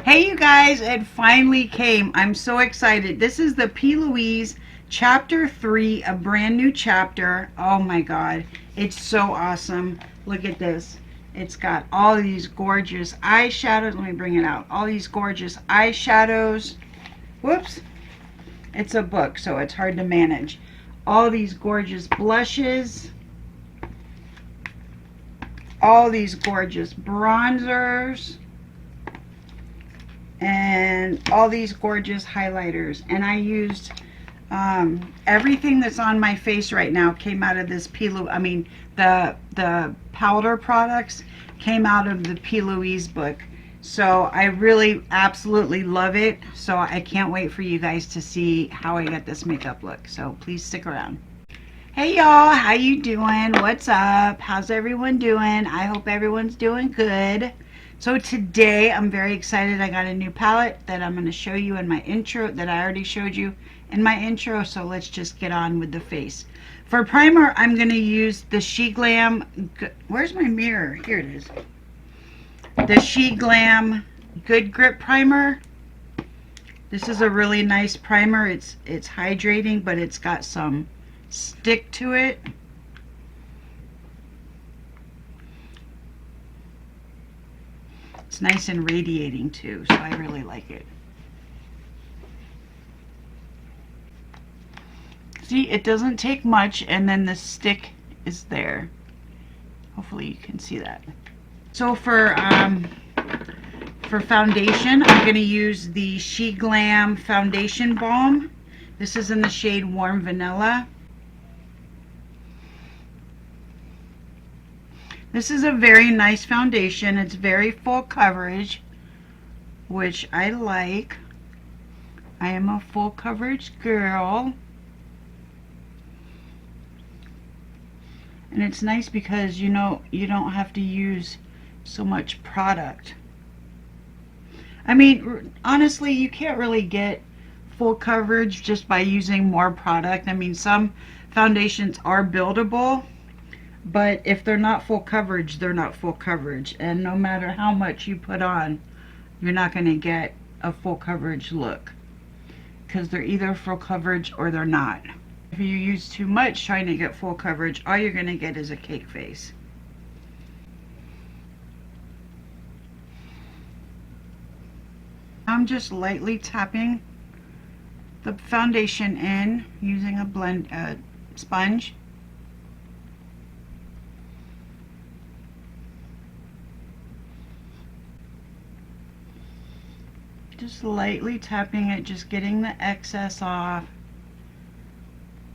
Hey you guys, it finally came. I'm so excited. This is the P. Louise Chapter 3, a brand new chapter. Oh my god, it's so awesome. Look at this. It's got all these gorgeous eyeshadows. Let me bring it out. All these gorgeous eyeshadows. Whoops. It's a book, so it's hard to manage. All these gorgeous blushes. All these gorgeous bronzers. And all these gorgeous highlighters. And I used everything that's on my face right now came out of this the powder products came out of the P. Louise book. So I really absolutely love it. So I can't wait for you guys to see how I get this makeup look. So please stick around. Hey y'all, how you doing? What's up? How's everyone doing? I hope everyone's doing good. So today I'm very excited. I got a new palette that I'm going to show you in my intro that I already showed you in my intro. So let's just get on with the face. For primer, I'm going to use the She Glam. Where's my mirror? Here it is. The She Glam Good Grip Primer. This is a really nice primer. It's hydrating, but it's got some stick to it. It's nice and radiating too, so I really like it. See, it doesn't take much, and then the stick is there. Hopefully you can see that. So for foundation, I'm going to use the She Glam Foundation Balm. This is in the shade Warm Vanilla. This is a very nice foundation. It's very full coverage, which I like. I am a full coverage girl. And it's nice because you don't have to use so much product. I mean, honestly, you can't really get full coverage just by using more product. I mean, some foundations are buildable. But if they're not full coverage, they're not full coverage. And no matter how much you put on, you're not going to get a full coverage look. Because they're either full coverage or they're not. If you use too much trying to get full coverage, all you're going to get is a cake face. I'm just lightly tapping the foundation in using a sponge. Just lightly tapping it, just getting the excess off,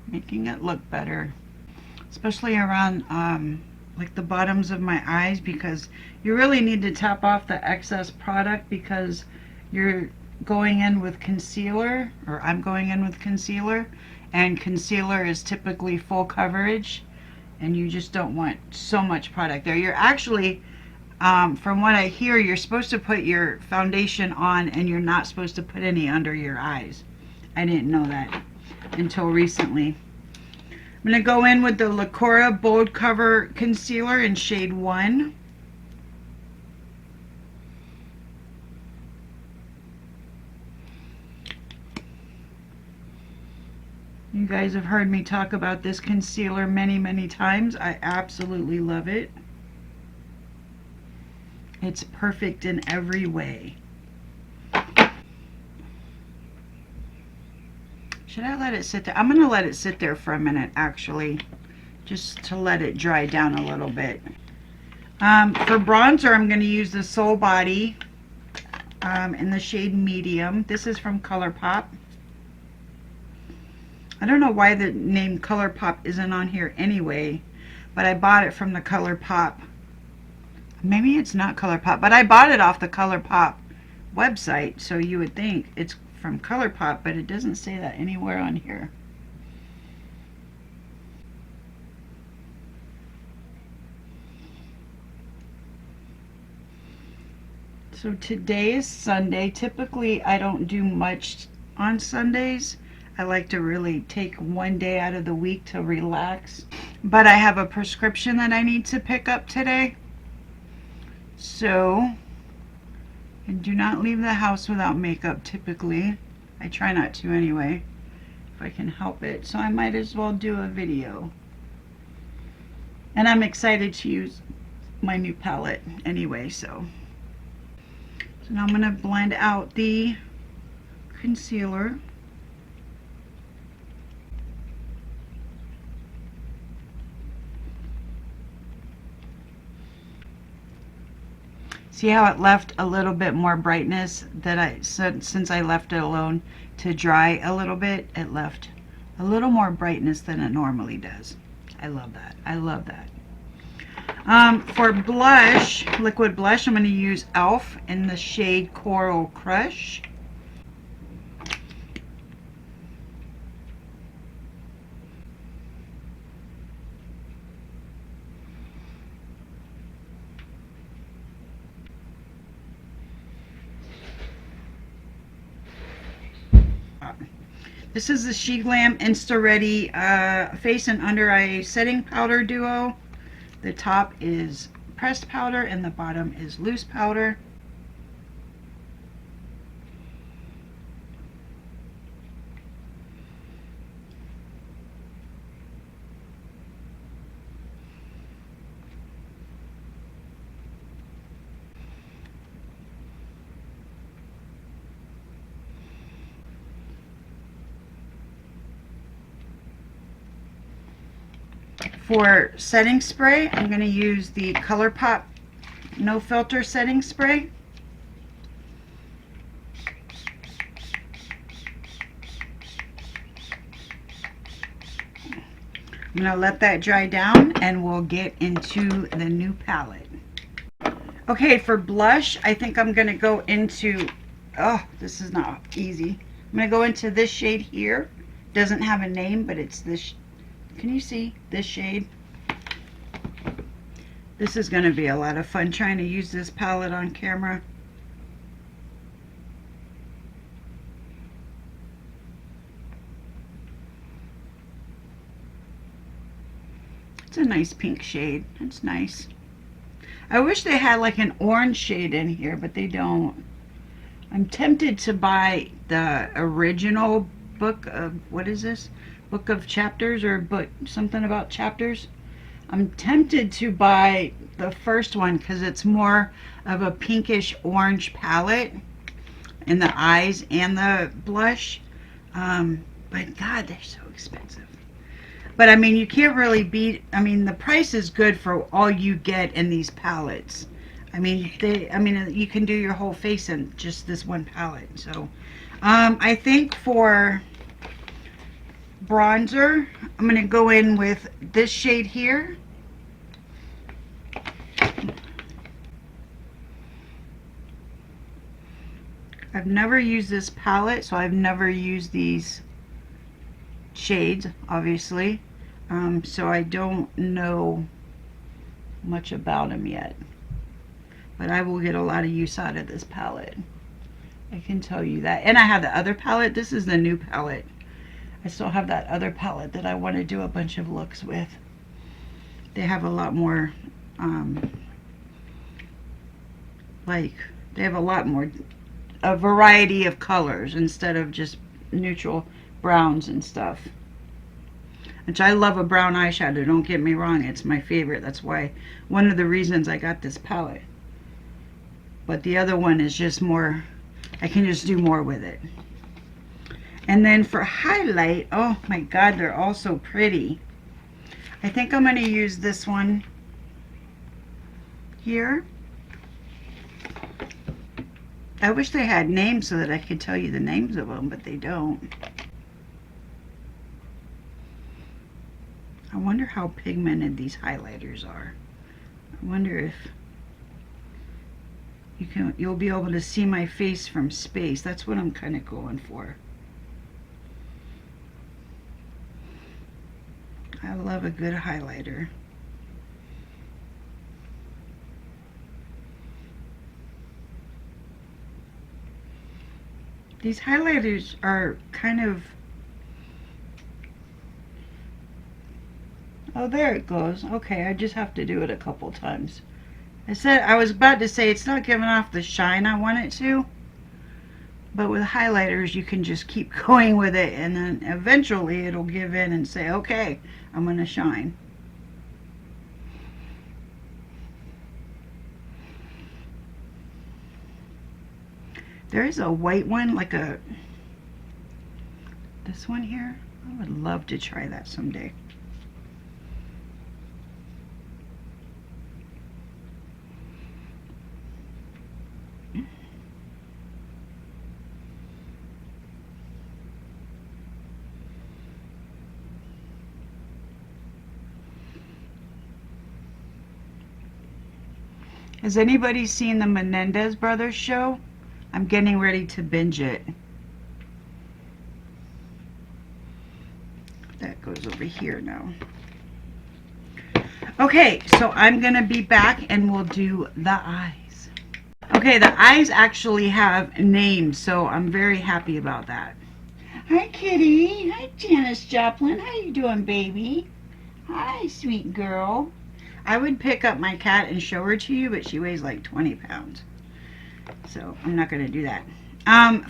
making it look better, especially around like the bottoms of my eyes, because you really need to tap off the excess product because you're going in with concealer, or I'm going in with concealer, and concealer is typically full coverage, and you just don't want so much product there. You're actually from what I hear, you're supposed to put your foundation on and you're not supposed to put any under your eyes. I didn't know that until recently. I'm going to go in with the Lacura Bold Cover Concealer in shade 1. You guys have heard me talk about this concealer many, many times. I absolutely love it. It's perfect in every way. Should I let it sit there? I'm going to let it sit there for a minute, actually, just to let it dry down a little bit. For bronzer, I'm going to use the Soul Body in the shade Medium. This is from ColourPop. I don't know why the name ColourPop isn't on here anyway, but I bought it from the ColourPop. Maybe it's not ColourPop, but I bought it off the ColourPop website, so you would think it's from ColourPop, but it doesn't say that anywhere on here. So today is Sunday. Typically, I don't do much on Sundays. I like to really take one day out of the week to relax. But I have a prescription that I need to pick up today. So And do not leave the house without makeup typically. I try not to anyway, if I can help it. So I might as well do a video. And I'm excited to use my new palette anyway, so now I'm going to blend out the concealer. See how it left a little bit more brightness that since I left it alone to dry a little bit, it left a little more brightness than it normally does. I love that. I love that. For blush, liquid blush, I'm going to use e.l.f. in the shade Coral Crush. This is the She Glam Insta Ready Face and Under Eye Setting Powder Duo. The top is pressed powder and the bottom is loose powder. For setting spray, I'm going to use the ColourPop No Filter Setting Spray. I'm going to let that dry down and we'll get into the new palette. Okay, for blush, I think I'm going to go into, oh, this is not easy. I'm going to go into this shade here. Doesn't have a name, but it's this. Can you see this shade? This is going to be a lot of fun trying to use this palette on camera. It's a nice pink shade. It's nice. I wish they had like an orange shade in here, but they don't. I'm tempted to buy the original book of, what is this? Book of Chapters, or book something about chapters. I'm tempted to buy the first one because it's more of a pinkish orange palette in the eyes and the blush. But God, they're so expensive. But I mean, you can't really beat, I mean, the price is good for all you get in these palettes. I mean, you can do your whole face in just this one palette. So I think for bronzer, I'm going to go in with this shade here. I've never used this palette, so I've never used these shades, obviously. So I don't know much about them yet. But I will get a lot of use out of this palette. I can tell you that. And I have the other palette. This is the new palette. I still have that other palette that I want to do a bunch of looks with. They have a lot more, they have a variety of colors instead of just neutral browns and stuff. Which I love a brown eyeshadow, don't get me wrong, it's my favorite. That's why, one of the reasons I got this palette. But the other one is just more, I can just do more with it. And then for highlight, oh my God, they're all so pretty. I think I'm going to use this one here. I wish they had names so that I could tell you the names of them, but they don't. I wonder how pigmented these highlighters are. I wonder if you'll be able to see my face from space. That's what I'm kind of going for. I love a good highlighter. These highlighters are kind of, oh, there it goes. Okay, I just have to do it a couple times. I was about to say it's not giving off the shine I want it to, but with highlighters you can just keep going with it, and then eventually it'll give in and say, okay, I'm going to shine. There is a white one, like this one here. I would love to try that someday. Has anybody seen the Menendez Brothers show? I'm getting ready to binge it. That goes over here now. Okay, so I'm gonna be back and we'll do the eyes. Okay, the eyes actually have names, so I'm very happy about that. Hi, Kitty. Hi, Janice Joplin. How you doing, baby? Hi, sweet girl. I would pick up my cat and show her to you, but she weighs like 20 pounds. So I'm not going to do that.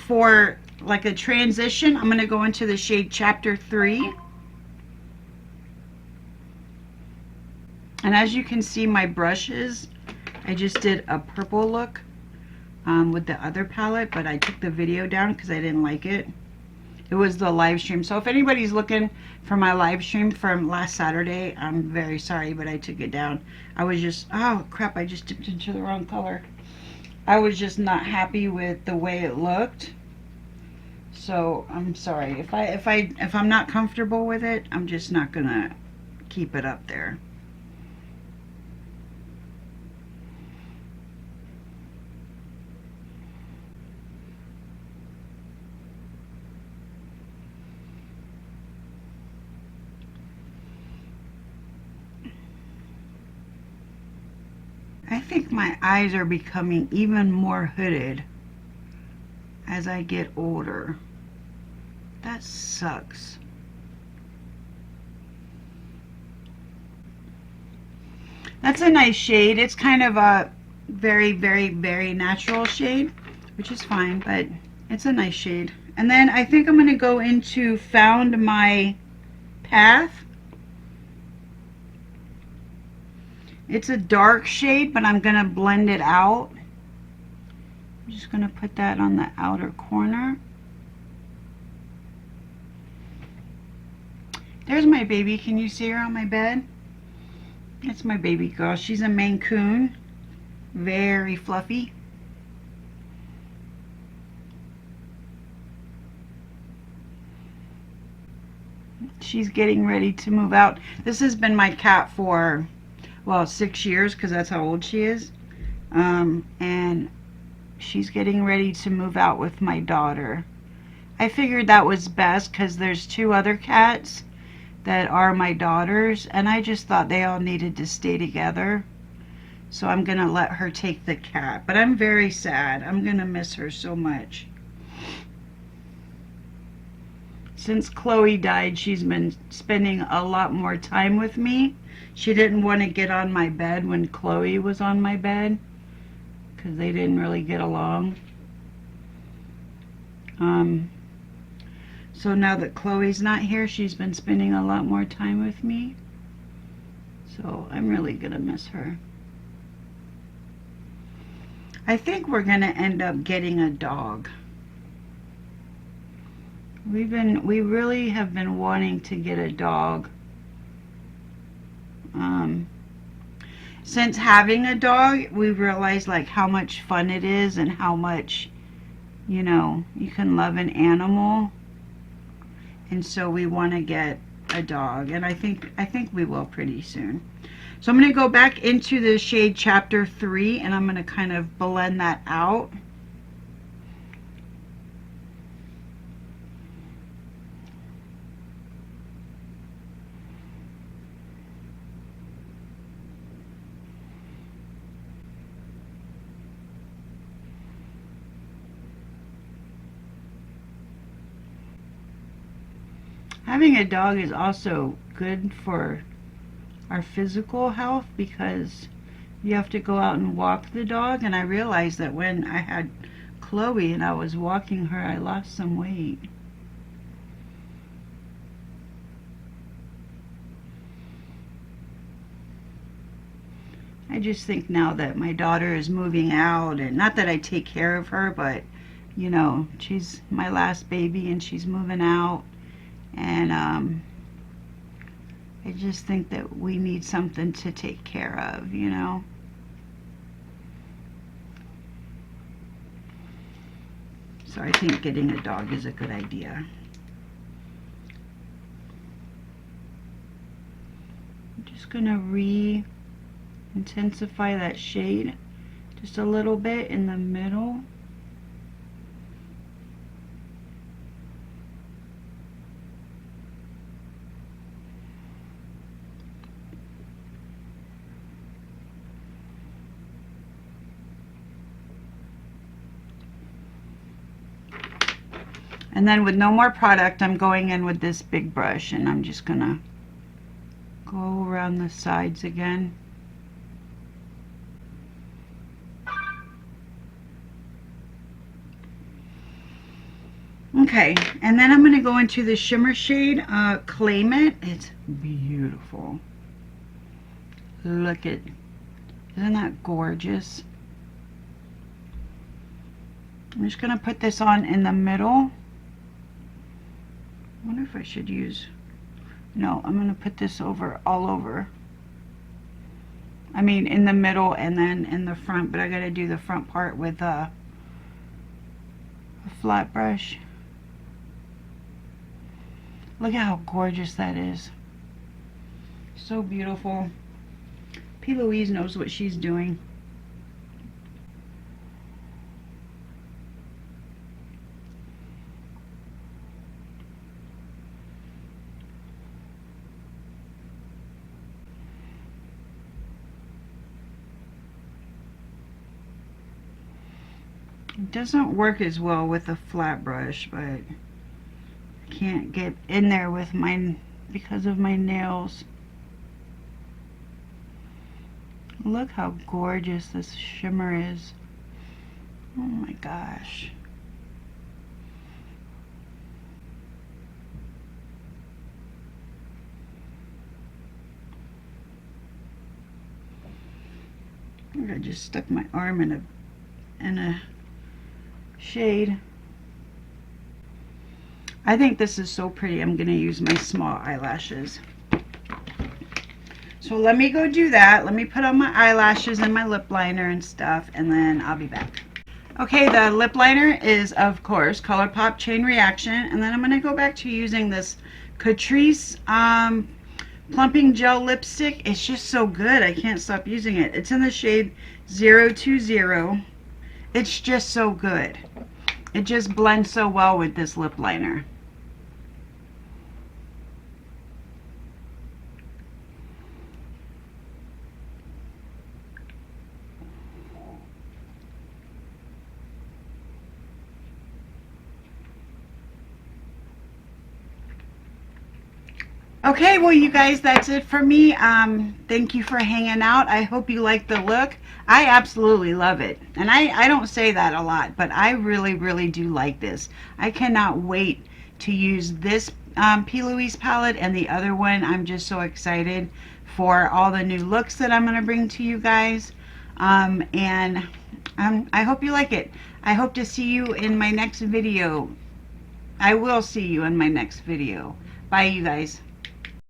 For like a transition, I'm going to go into the shade Chapter 3. And as you can see, my brushes, I just did a purple look with the other palette, but I took the video down because I didn't like it. It was the live stream. So if anybody's looking for my live stream from last Saturday, I'm very sorry, but I took it down. I was just, oh crap, I just dipped into the wrong color. I was just not happy with the way it looked. So I'm sorry. If I'm not comfortable with it, I'm just not gonna keep it up there. I think my eyes are becoming even more hooded as I get older. That sucks. That's a nice shade. It's kind of a very, very, very natural shade, which is fine, but it's a nice shade. And then I think I'm going to go into Found My Path. It's a dark shade, but I'm going to blend it out. I'm just going to put that on the outer corner. There's my baby. Can you see her on my bed? That's my baby girl. She's a Maine Coon. Very fluffy. She's getting ready to move out. This has been my cat for, well, 6 years, because that's how old she is. And she's getting ready to move out with my daughter. I figured that was best because there's 2 other cats that are my daughters, and I just thought they all needed to stay together. So I'm going to let her take the cat. But I'm very sad. I'm going to miss her so much. Since Chloe died, she's been spending a lot more time with me. She didn't want to get on my bed when Chloe was on my bed because they didn't really get along. So now that Chloe's not here, she's been spending a lot more time with me. So I'm really going to miss her. I think we're going to end up getting a dog. We really have been wanting to get a dog. Since having a dog, we realized like how much fun it is and how much, you know, you can love an animal. And so we want to get a dog, and I think we will pretty soon. So I'm going to go back into the shade Chapter 3, and I'm going to kind of blend that out. Having a dog is also good for our physical health because you have to go out and walk the dog. And I realized that when I had Chloe and I was walking her, I lost some weight. I just think now that my daughter is moving out, and not that I take care of her, but you know, she's my last baby and she's moving out, and I just think that we need something to take care of, you know. So I think getting a dog is a good idea. I'm just gonna intensify that shade just a little bit in the middle. And then with no more product, I'm going in with this big brush and I'm just gonna go around the sides again. Okay, and then I'm going to go into the shimmer shade, Claim It. It's beautiful. Look at, isn't that gorgeous? I'm just going to put this on in the middle. I wonder if I should use, no, I'm going to put this over, all over. I mean in the middle and then in the front, but I got to do the front part with a flat brush. Look at how gorgeous that is. So beautiful. P. Louise knows what she's doing. It doesn't work as well with a flat brush, but can't get in there with mine because of my nails. Look how gorgeous this shimmer is. Oh my gosh. I just stuck my arm in a shade. I think this is so pretty. I'm going to use my small eyelashes. So let me go do that. Let me put on my eyelashes and my lip liner and stuff, and then I'll be back. Okay, the lip liner is, of course, ColourPop Chain Reaction, and then I'm going to go back to using this Catrice Plumping Gel Lipstick. It's just so good. I can't stop using it. It's in the shade 020. It's just so good. It just blends so well with this lip liner. Okay, well, you guys, that's it for me. Thank you for hanging out. I hope you like the look. I absolutely love it. And I don't say that a lot, but I really, really do like this. I cannot wait to use this P. Louise palette and the other one. I'm just so excited for all the new looks that I'm going to bring to you guys. I hope you like it. I hope to see you in my next video. I will see you in my next video. Bye, you guys.